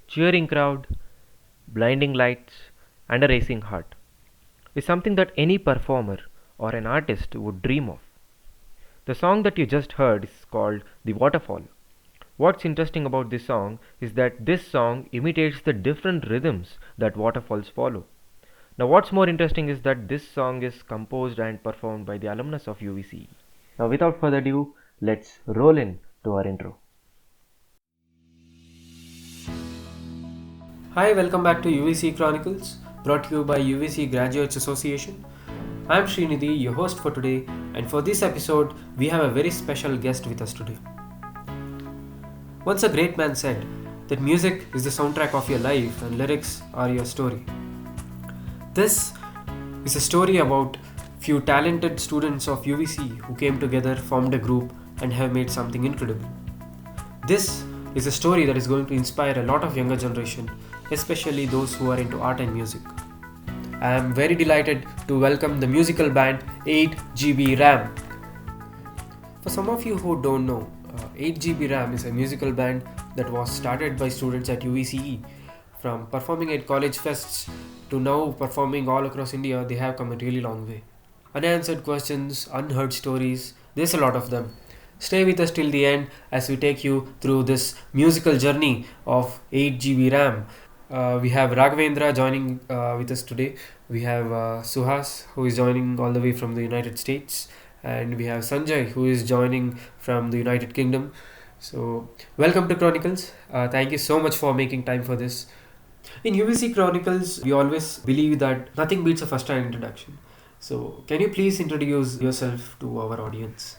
Cheering crowd, blinding lights, and a racing heart is something that any performer or an artist would dream of. The song that you just heard is called The Waterfall. What's interesting about this song is that this song imitates the different rhythms that waterfalls follow. Now, what's more interesting is that this song is composed and performed by the alumnus of UVCE. Now, without further ado, let's roll in to our intro. Hi, welcome back to UVCE Chronicles, brought to you by UVCE Graduates Association. I'm Shrinidhi, your host for today, and for this episode, we have a very special guest with us today. Once a great man said that music is the soundtrack of your life and lyrics are your story. This is a story about few talented students of UVCE who came together, formed a group, and have made something incredible. This is a story that is going to inspire a lot of younger generation, especially those who are into art and music. I am very delighted to welcome the musical band 8GB RAM. For some of you who don't know, 8GB RAM is a musical band that was started by students at UVCE. From performing at college fests to now performing all across India, they have come a really long way. Unanswered questions, unheard stories, there's a lot of them. Stay with us till the end as we take you through this musical journey of 8GB RAM. We have Raghavendra joining with us today. We have Suhas, who is joining all the way from the United States. And we have Sanjay, who is joining from the United Kingdom. So, welcome to Chronicles. Thank you so much for making time for this. In UVC Chronicles, we always believe that nothing beats a first-hand introduction. So, can you please introduce yourself to our audience?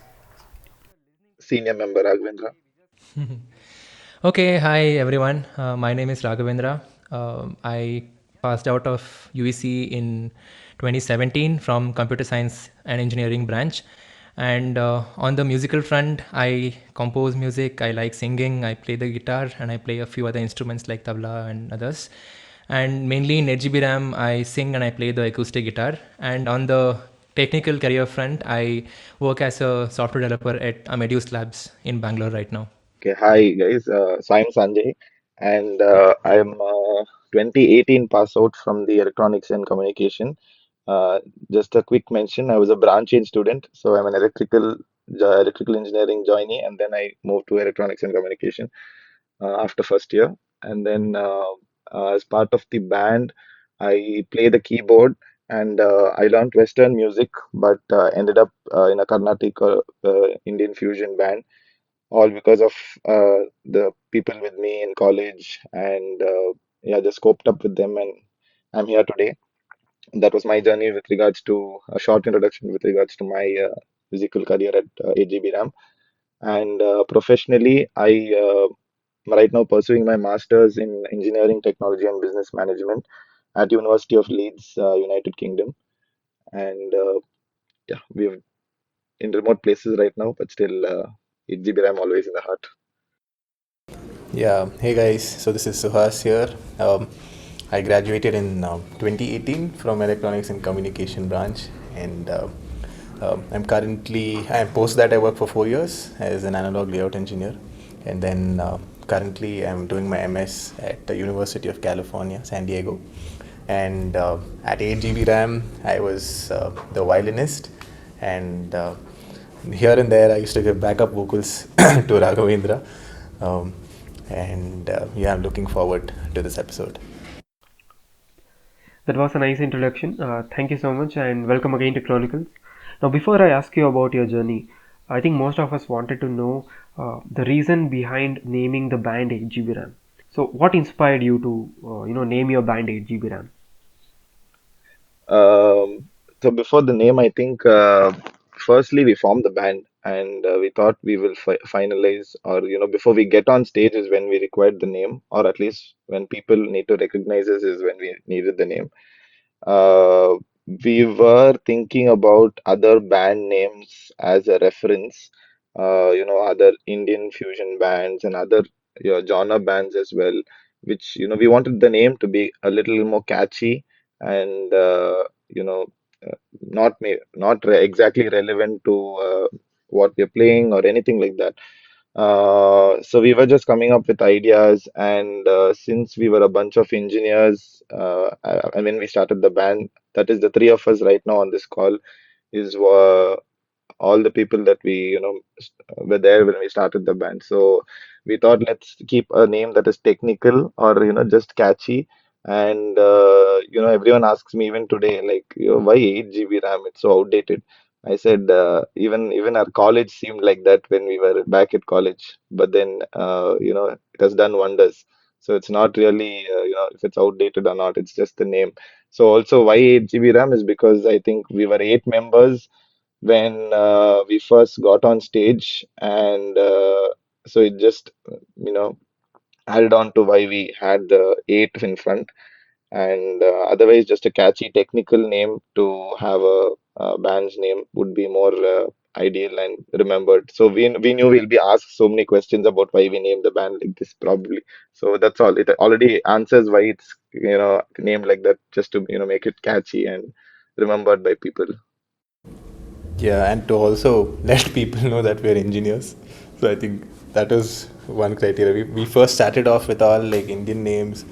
Senior member Raghavendra. Okay, hi everyone. My name is Raghavendra. I passed out of UVC in 2017 from Computer Science and Engineering branch. And on the musical front, I compose music, I like singing, I play the guitar, and I play a few other instruments like tabla and others. And mainly in 8GB RAM, I sing and I play the acoustic guitar. And on the technical career front, I work as a software developer at Amadeus Labs in Bangalore right now. Okay, hi guys. So I'm Sanjay, and I'm 2018 pass out from the electronics and communication. Just a quick mention: I was a branch change student, so I'm an electrical engineering joinee, and then I moved to electronics and communication after first year. And then as part of the band, I play the keyboard, and I learned Western music, but ended up in a Carnatic Indian fusion band all because of the people with me in college and yeah, just coped up with them, and I'm here today. That was my journey with regards to a short introduction with regards to my musical career at AGB RAM. And professionally, I right now pursuing my master's in engineering technology and business management at University of Leeds, United Kingdom. And yeah, we're in remote places right now, but still 8GB RAM always in the heart. Yeah, hey guys, so this is Suhas here. I graduated in 2018 from Electronics and Communication branch, and I'm post that I work for 4 years as an analog layout engineer, and then currently I'm doing my MS at the University of California, San Diego, and at 8GB RAM I was the violinist, and here and there I used to give backup vocals to Raghavendra. And yeah, I'm looking forward to this episode. That was a nice introduction. Thank you so much and welcome again to Chronicles. Now, before I ask you about your journey, I think most of us wanted to know the reason behind naming the band 8GB RAM. So, what inspired you to, name your band 8 GB RAM? So before the name, I think firstly we formed the band, and we thought we will finalize, or before we get on stage is when we required the name, or at least when people need to recognize us is when we needed the name. Uh, we were thinking about other band names as a reference, other Indian fusion bands and other genre bands as well, which, we wanted the name to be a little more catchy and, you know, not exactly relevant to what we're playing or anything like that. So we were just coming up with ideas, and since we were a bunch of engineers, when we started the band, that is the three of us right now on this call, is all the people that we were there when we started the band. So we thought let's keep a name that is technical or just catchy. And everyone asks me even today, like, why 8 GB RAM? It's so outdated. I said even our college seemed like that when we were back at college, but then it has done wonders. So it's not really if it's outdated or not. It's just the name. So also why 8 GB RAM is because I think we were 8 members when we first got on stage, and so it just added on to why we had the 8 in front, and otherwise just a catchy technical name to have a band's name would be more ideal and remembered. So we knew we'll be asked so many questions about why we named the band like this probably. So that's all. It already answers why it's named like that, just to make it catchy and remembered by people. Yeah, and to also let people know that we're engineers. So I think that was one criteria. We first started off with all like Indian names,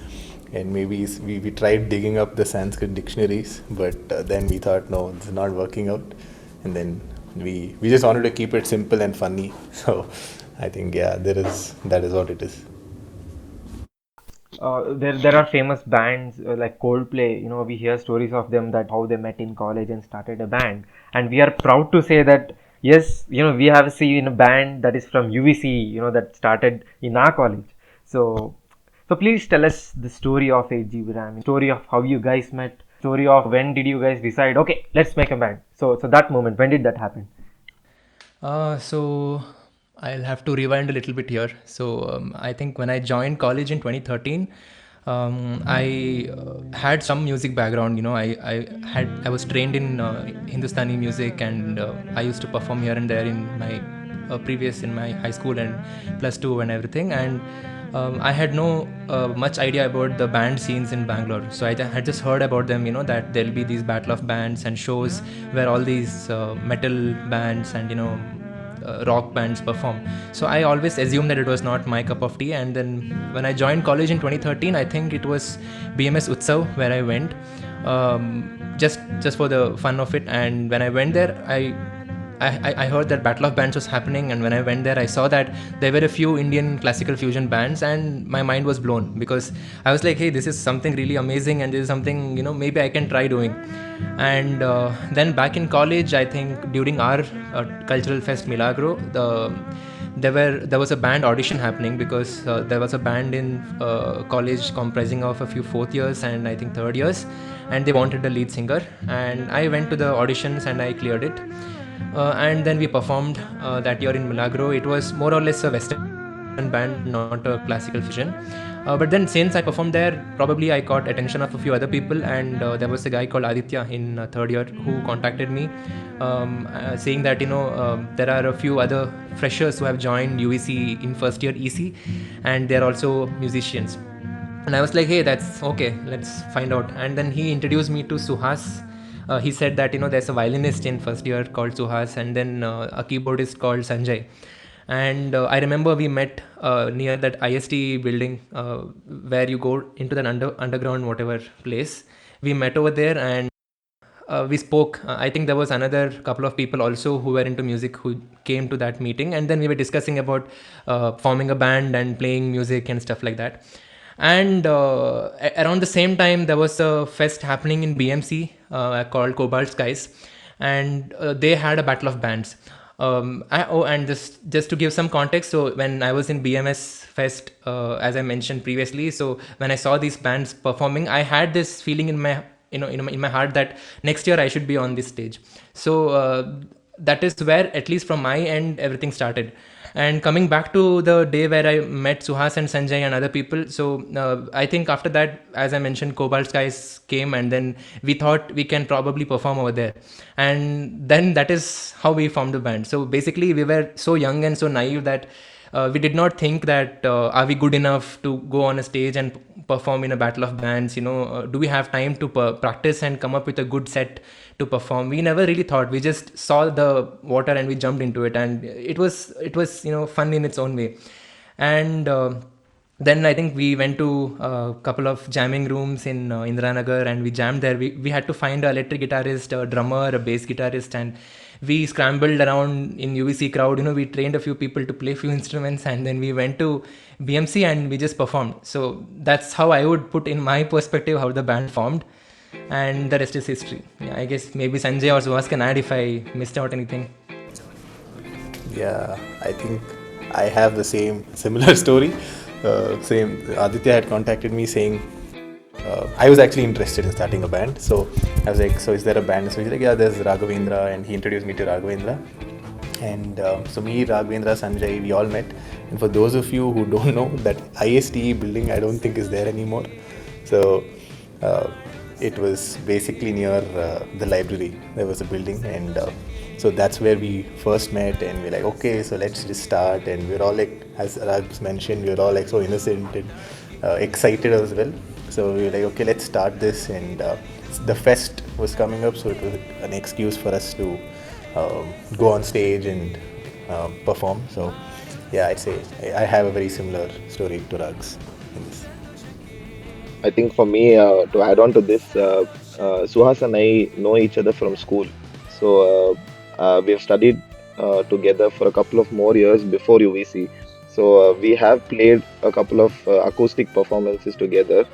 and maybe we tried digging up the Sanskrit dictionaries, but then we thought, no, it's not working out. And then we just wanted to keep it simple and funny. So I think, yeah, that is what it is. There are famous bands like Coldplay. We hear stories of them, that how they met in college and started a band, and we are proud to say that yes, we have seen a band that is from UVCE, that started in our college. So please tell us the story of 8 GB RAM, story of how you guys met, story of when did you guys decide, okay, let's make a band. So that moment, when did that happen? So I'll have to rewind a little bit here. So I think when I joined college in 2013, I had some music background. I was trained in Hindustani music, and I used to perform here and there in my previous in my high school and plus two and everything. And I had no much idea about the band scenes in Bangalore. So I had just heard about them, that there'll be these battle of bands and shows where all these metal bands and rock bands perform. So I always assumed that it was not my cup of tea. And then when I joined college in 2013, I think it was BMS Utsav where I went, just for the fun of it. And when I went there, I heard that Battle of Bands was happening, and when I went there, I saw that there were a few Indian classical fusion bands, and my mind was blown because I was like, hey, this is something really amazing, and this is something maybe I can try doing. And then back in college, I think during our cultural fest Milagro, there was a band audition happening because there was a band in college comprising of a few fourth years and I think third years, and they wanted a lead singer, and I went to the auditions and I cleared it. And then we performed that year in Milagro. It was more or less a Western band, not a classical fusion. But then, since I performed there, probably I caught attention of a few other people, and there was a guy called Aditya in third year who contacted me, saying that there are a few other freshers who have joined UVC in first year EC, and they are also musicians. And I was like, hey, that's okay, let's find out. And then he introduced me to Suhas. He said that there's a violinist in first year called Suhas, and then a keyboardist called Sanjay. And I remember we met near that IST building where you go into that underground whatever place. We met over there, and we spoke. I think there was another couple of people also who were into music who came to that meeting, and then we were discussing about forming a band and playing music and stuff like that. And around the same time, there was a fest happening in BMC called Cobalt Skies, and they had a battle of bands. And just to give some context, so when I was in BMS Fest, as I mentioned previously, so when I saw these bands performing, I had this feeling in my in my heart that next year I should be on this stage. So that is where, at least from my end, everything started. And coming back to the day where I met Suhas and Sanjay and other people, so I think after that, as I mentioned, Cobalt Skies came, and then we thought we can probably perform over there. And then that is how we formed the band. So basically, we were so young and so naive that we did not think that are we good enough to go on a stage and perform in a battle of bands. Do we have time to practice and come up with a good set to perform? We never really thought. We just saw the water and we jumped into it, and it was fun in its own way. And then I think we went to a couple of jamming rooms in Indiranagar, and we jammed there. We had to find an electric guitarist, a drummer, a bass guitarist, and we scrambled around in UVC crowd. We trained a few people to play a few instruments, and then we went to BMC and we just performed. So that's how I would put in my perspective how the band formed, and the rest is history. Yeah, I guess maybe Sanjay or Suhas can add if I missed out anything. Yeah, I think I have the similar story. Same. Aditya had contacted me saying I was actually interested in starting a band. So I was like, so is there a band? So he's like, yeah, there's Raghavendra, and he introduced me to Raghavendra. And so me, Raghavendra, Sanjay, we all met. And for those of you who don't know, that ISTE building I don't think is there anymore. So uh, it was basically near the library. There was a building, and so that's where we first met. And we're like, okay, so let's just start. And we're all like, as Rag's mentioned, we're all like so innocent and excited as well. So we were like, okay, let's start this. And the fest was coming up, so it was an excuse for us to go on stage and perform. So yeah, I'd say I have a very similar story to Rag's in this. I think for me, to add on to this, Suhas and I know each other from school. So we have studied together for a couple of more years before UVC. So we have played a couple of acoustic performances together.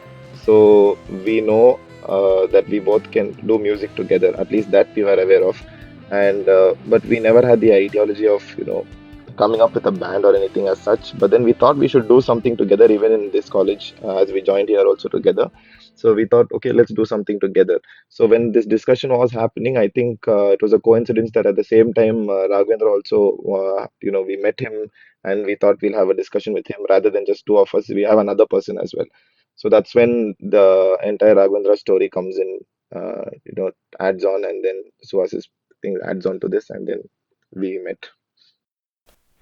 So we know that we both can do music together. At least that we were aware of. And but we never had the ideology of coming up with a band or anything as such. But then we thought we should do something together, even in this college, as we joined here also together. So we thought, okay, let's do something together. So when this discussion was happening, I think it was a coincidence that at the same time, Raghavendra also, we met him and we thought we'll have a discussion with him rather than just two of us. We have another person as well. So that's when the entire Raghavendra story comes in, adds on, and then Suhas's thing adds on to this, and then we met.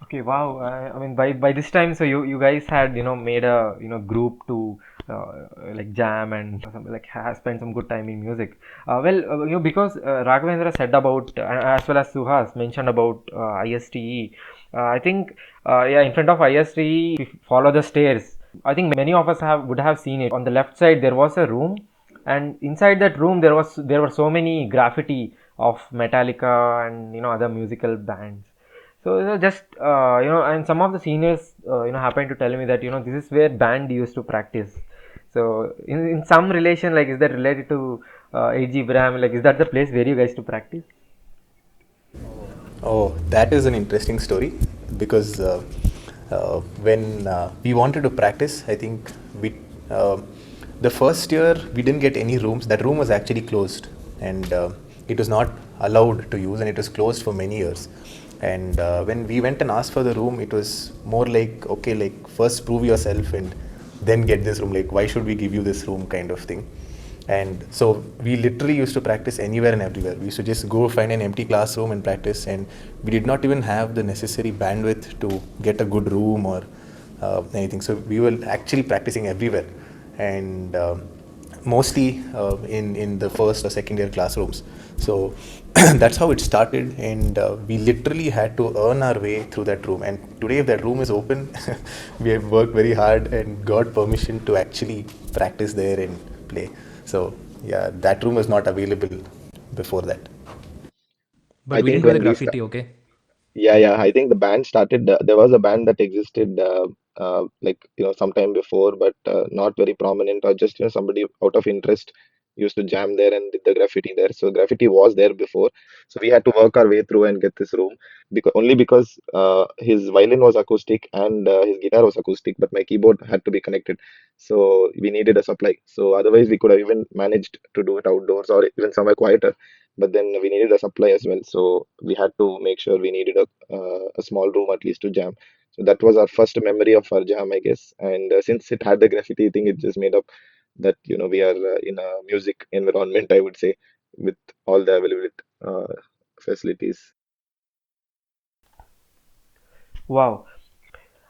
Okay, wow. I mean, by this time, so you guys had made a group to like jam and something like spend some good time in music. Well, because Raghavendra said about as well as Suhas mentioned about ISTE. I think yeah, in front of ISTE, if you follow the stairs, I think many of us would have seen it. On the left side, there was a room, and inside that room there were so many graffiti of Metallica and other musical bands. So just and some of the seniors happened to tell me that this is where band used to practice. So in some relation, like, is that related to AG Ibrahim? Like, is that the place where you guys to practice? Oh, that is an interesting story because when we wanted to practice, I think uh, the first year we didn't get any rooms. That room was actually closed, and it was not allowed to use, and it was closed for many years. And when we went and asked for the room, it was more like, okay, like first prove yourself and then get this room. Like, why should we give you this room, kind of thing. And so we literally used to practice anywhere and everywhere. We used to just go find an empty classroom and practice, and we did not even have the necessary bandwidth to get a good room or anything. So we were actually practicing everywhere, and mostly in the first or second year classrooms. So that's how it started, and we literally had to earn our way through that room. And today, if that room is open, we have worked very hard and got permission to actually practice there and play. So yeah, that room was not available before that. But I we think didn't do the when we graffiti, okay? Yeah, I think the band started. There was a band that existed, like sometime before, but not very prominent, or just somebody out of interest. used to jam there and did the graffiti there. So graffiti was there before. So we had to work our way through and get this room because his violin was acoustic and his guitar was acoustic, but my keyboard had to be connected. So we needed a supply. So otherwise we could have even managed to do it outdoors or even somewhere quieter. But then we needed a supply as well. So we had to make sure we needed a small room at least to jam. So that was our first memory of our jam, I guess. And since it had the graffiti thing, it just made up that we are in a music environment, I would say, with all the available facilities. Wow.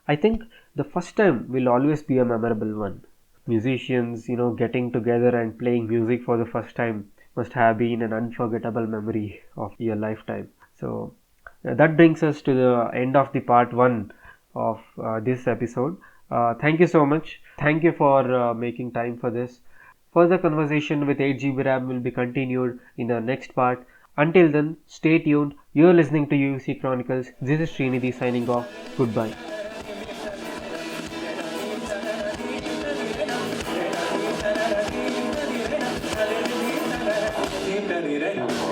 I think the first time will always be a memorable one. Musicians, getting together and playing music for the first time must have been an unforgettable memory of your lifetime. So that brings us to the end of the part one of this episode. Thank you so much. Thank you for making time for this. Further conversation with 8 GB RAM will be continued in the next part. Until then, stay tuned. You're listening to UVC Chronicles. This is Shrinidhi signing off. Goodbye. Right.